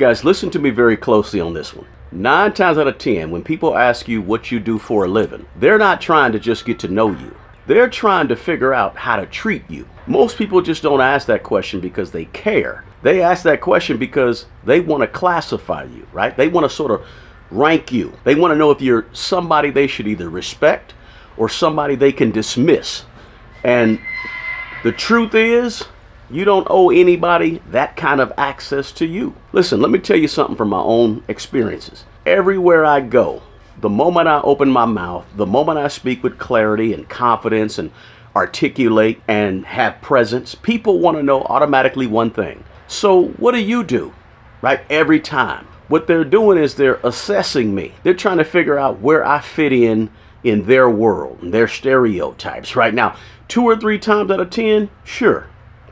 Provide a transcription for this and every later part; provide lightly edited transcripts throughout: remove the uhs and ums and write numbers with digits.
Guys, listen to me very closely on this one. 9 times out of 10, when people ask you what you do for a living, they're not trying to just get to know you. They're trying to figure out how to treat you. Most people just don't ask that question because they care. They ask that question because they want to classify you, right? They want to sort of rank you. They want to know if you're somebody they should either respect or somebody they can dismiss. And the truth is, you don't owe anybody that kind of access to you. Listen, let me tell you something from my own experiences. Everywhere I go, the moment I open my mouth, the moment I speak with clarity and confidence and articulate and have presence, people want to know automatically one thing. So what do? Right? Every time. What they're doing is they're assessing me. They're trying to figure out where I fit in their world, and their stereotypes. Right now, 2 or 3 times out of 10, sure.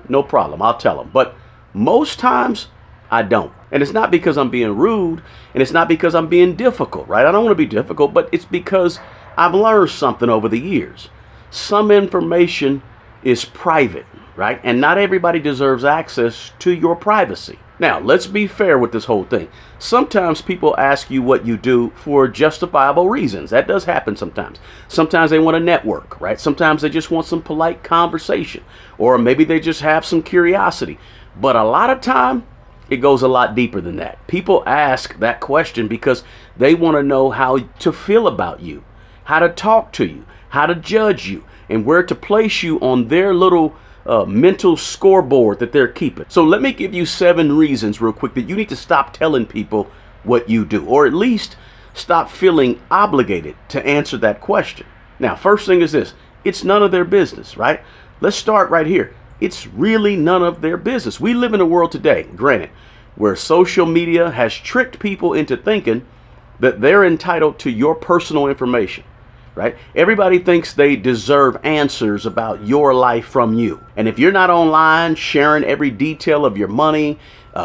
No problem, I'll tell them. But most times, I don't. And it's not because I'm being rude, and it's not because I'm being difficult, right? I don't want to be difficult, but it's because I've learned something over the years. Some information is private, right? And not everybody deserves access to your privacy. Now, let's be fair with this whole thing. Sometimes people ask you what you do for justifiable reasons. That does happen sometimes. Sometimes they want to network, right? Sometimes they just want some polite conversation, or maybe they just have some curiosity. But a lot of time, it goes a lot deeper than that. People ask that question because they want to know how to feel about you, how to talk to you, how to judge you, and where to place you on their little mental scoreboard that they're keeping. So let me give you 7 reasons real quick that you need to stop telling people what you do, or at least stop feeling obligated to answer that question. Now, first thing is this: it's none of their business, right? Let's start right here. It's really none of their business. We live in a world today, granted, where social media has tricked people into thinking that they're entitled to your personal information. Right? Everybody thinks they deserve answers about your life from you. And if you're not online sharing every detail of your money,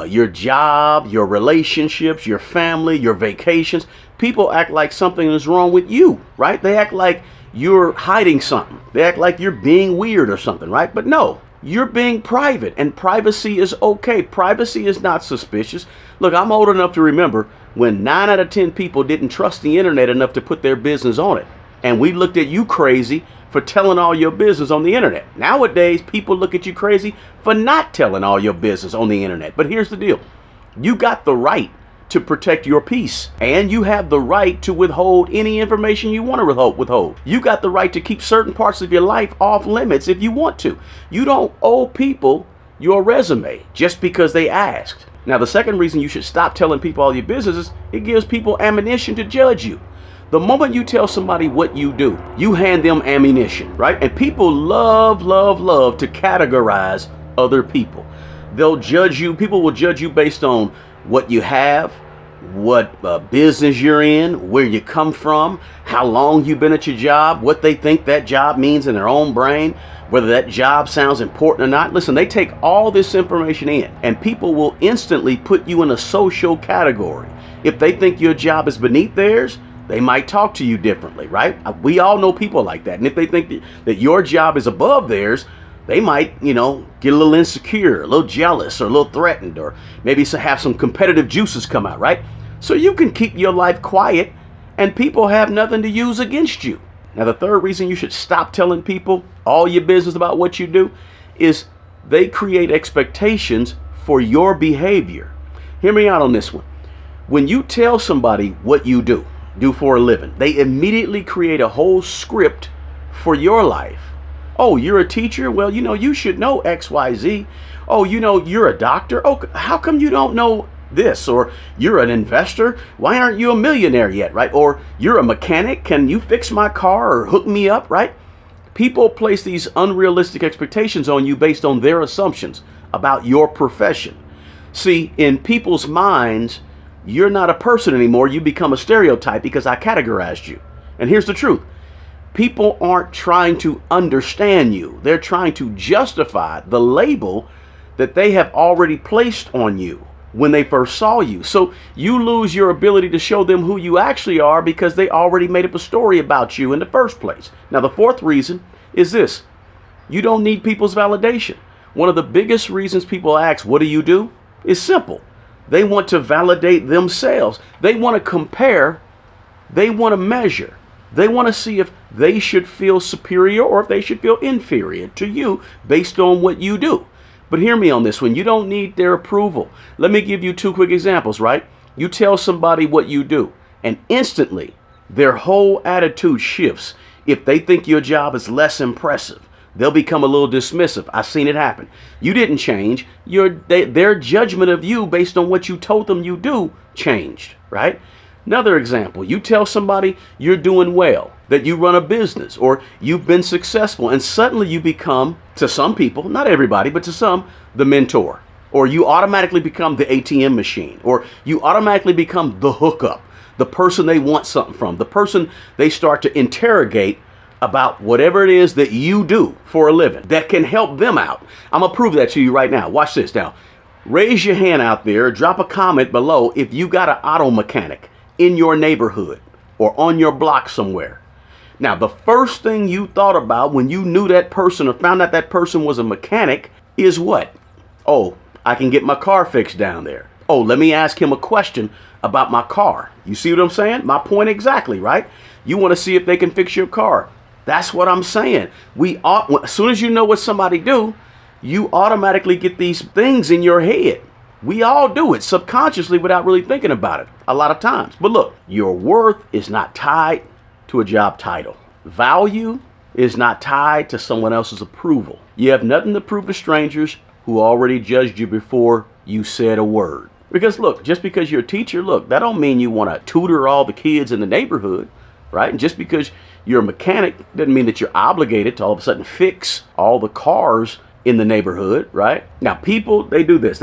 your job, your relationships, your family, your vacations, people act like something is wrong with you, right? They act like you're hiding something. They act like you're being weird or something, right? But no, you're being private, and privacy is okay. Privacy is not suspicious. Look, I'm old enough to remember when 9 out of 10 people didn't trust the internet enough to put their business on it. And we looked at you crazy for telling all your business on the internet. Nowadays, people look at you crazy for not telling all your business on the internet. But here's the deal. You got the right to protect your peace, and you have the right to withhold any information you want to withhold. You got the right to keep certain parts of your life off limits if you want to. You don't owe people your resume just because they asked. Now, the second reason you should stop telling people all your business is it gives people ammunition to judge you. The moment you tell somebody what you do, you hand them ammunition, right? And people love to categorize other people. They'll judge you. People will judge you based on what you have, what business you're in, where you come from, how long you've been at your job, what they think that job means in their own brain, whether that job sounds important or not. Listen, they take all this information in, and people will instantly put you in a social category. If they think your job is beneath theirs, they might talk to you differently, right? We all know people like that. And if they think that your job is above theirs, they might, get a little insecure, a little jealous, or a little threatened, or maybe have some competitive juices come out, right? So you can keep your life quiet, and people have nothing to use against you. Now, the third reason you should stop telling people all your business about what you do is they create expectations for your behavior. Hear me out on this one. When you tell somebody what you do for a living, they immediately create a whole script for your life. Oh, you're a teacher? Well, you should know XYZ. Oh, you're a doctor? Oh, how come you don't know this? Or you're an investor? Why aren't you a millionaire yet, right? Or you're a mechanic? Can you fix my car or hook me up, right? People place these unrealistic expectations on you based on their assumptions about your profession. See, in people's minds, you're not a person anymore. You become a stereotype because I categorized you. And here's the truth. People aren't trying to understand you. They're trying to justify the label that they have already placed on you when they first saw you. So you lose your ability to show them who you actually are because they already made up a story about you in the first place. Now, the fourth reason is this. You don't need people's validation. One of the biggest reasons people ask, what do you do? Is simple. They want to validate themselves. They want to compare. They want to measure. They want to see if they should feel superior or if they should feel inferior to you based on what you do. But hear me on this one. You don't need their approval. Let me give you two quick examples, right? You tell somebody what you do, and instantly their whole attitude shifts. If they think your job is less impressive, they'll become a little dismissive. I've seen it happen. You didn't change. Their judgment of you based on what you told them you do changed, right? Another example, you tell somebody you're doing well, that you run a business or you've been successful, and suddenly you become, to some people, not everybody, but to some, the mentor. Or you automatically become the ATM machine, or you automatically become the hookup, the person they want something from, the person they start to interrogate about whatever it is that you do for a living that can help them out. I'm going to prove that to you right now. Watch this now. Raise your hand out there, drop a comment below if you got an auto mechanic in your neighborhood or on your block somewhere. Now, the first thing you thought about when you knew that person or found out that person was a mechanic is what? Oh, I can get my car fixed down there. Oh, let me ask him a question about my car. You see what I'm saying? My point exactly, right? You want to see if they can fix your car. That's what I'm saying. As soon as you know what somebody do, you automatically get these things in your head. We all do it subconsciously without really thinking about it a lot of times. But look, your worth is not tied to a job title. Value is not tied to someone else's approval. You have nothing to prove to strangers who already judged you before you said a word. Because look, just because you're a teacher, look, that don't mean you want to tutor all the kids in the neighborhood, right? And just because you're a mechanic doesn't mean that you're obligated to all of a sudden fix all the cars in the neighborhood, right? Now, people, they do this.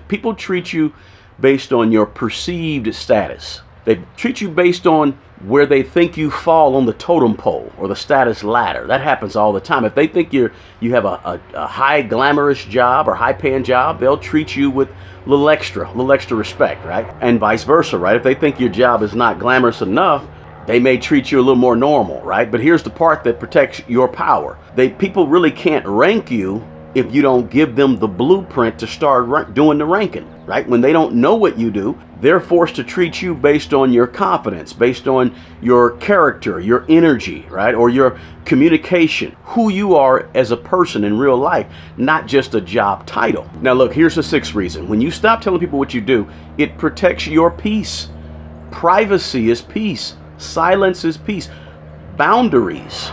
People treat you based on your perceived status. They treat you based on where they think you fall on the totem pole or the status ladder. That happens all the time. If they think you have a high glamorous job or high paying job, they'll treat you with a little extra respect, right? And vice versa, right? If they think your job is not glamorous enough, they may treat you a little more normal, right? But here's the part that protects your power. People really can't rank you if you don't give them the blueprint to start doing the ranking, right? When they don't know what you do, they're forced to treat you based on your confidence, based on your character, your energy, right? Or your communication, who you are as a person in real life, not just a job title. Now look, here's the sixth reason. When you stop telling people what you do, it protects your peace. Privacy is peace. Silence is peace. Boundaries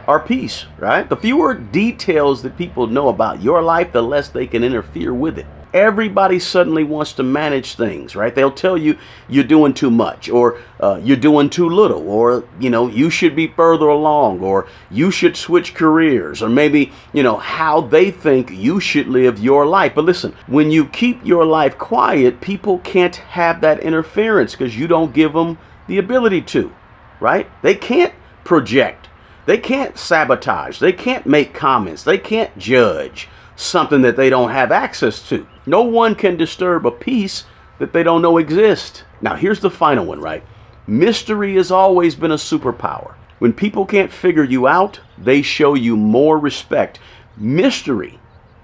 are peace, right? The fewer details that people know about your life, the less they can interfere with it. Everybody suddenly wants to manage things, right? They'll tell you you're doing too much, or you're doing too little, or, you should be further along, or you should switch careers, or maybe, how they think you should live your life. But listen, when you keep your life quiet, people can't have that interference because you don't give them the ability to, right? They can't project. They can't sabotage. They can't make comments. They can't judge something that they don't have access to. No one can disturb a peace that they don't know exists. Now, here's the final one, right? Mystery has always been a superpower. When people can't figure you out, they show you more respect. Mystery,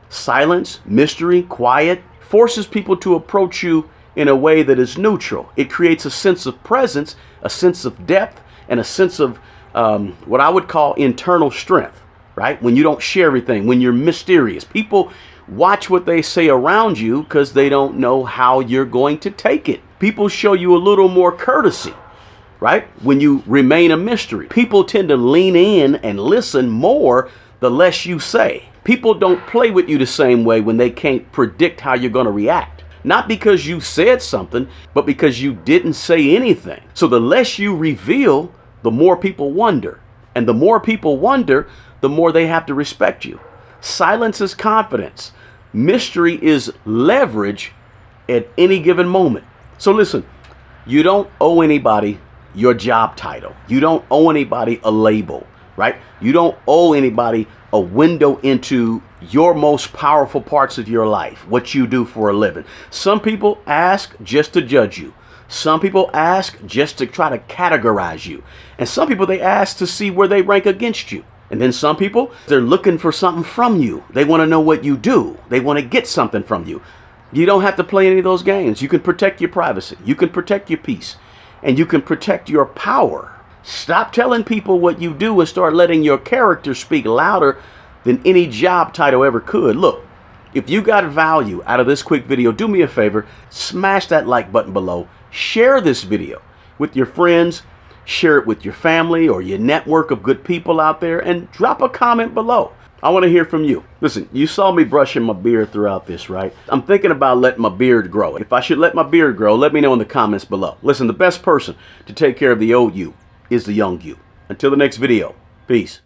silence, mystery, quiet, forces people to approach you in a way that is neutral. It creates a sense of presence, a sense of depth, and a sense of what I would call internal strength, right? When you don't share everything, when you're mysterious. People watch what they say around you because they don't know how you're going to take it. People show you a little more courtesy, right? When you remain a mystery. People tend to lean in and listen more the less you say. People don't play with you the same way when they can't predict how you're going to react. Not because you said something, but because you didn't say anything. So the less you reveal, the more people wonder. And the more people wonder, the more they have to respect you. Silence is confidence. Mystery is leverage at any given moment. So listen, you don't owe anybody your job title. You don't owe anybody a label, right? You don't owe anybody a window into your most powerful parts of your life, what you do for a living. Some people ask just to judge you. Some people ask just to try to categorize you. And some people, they ask to see where they rank against you. And then some people, they're looking for something from you. They want to know what you do. They want to get something from you. You don't have to play any of those games. You can protect your privacy. You can protect your peace. And you can protect your power. Stop telling people what you do and start letting your character speak louder than any job title ever could. Look, if you got value out of this quick video, do me a favor, smash that like button below. Share this video with your friends. Share it with your family or your network of good people out there, and drop a comment below. I want to hear from you. Listen, you saw me brushing my beard throughout this, right? I'm thinking about letting my beard grow. If I should let my beard grow, let me know in the comments below. Listen, the best person to take care of the old you is the young you. Until the next video, peace.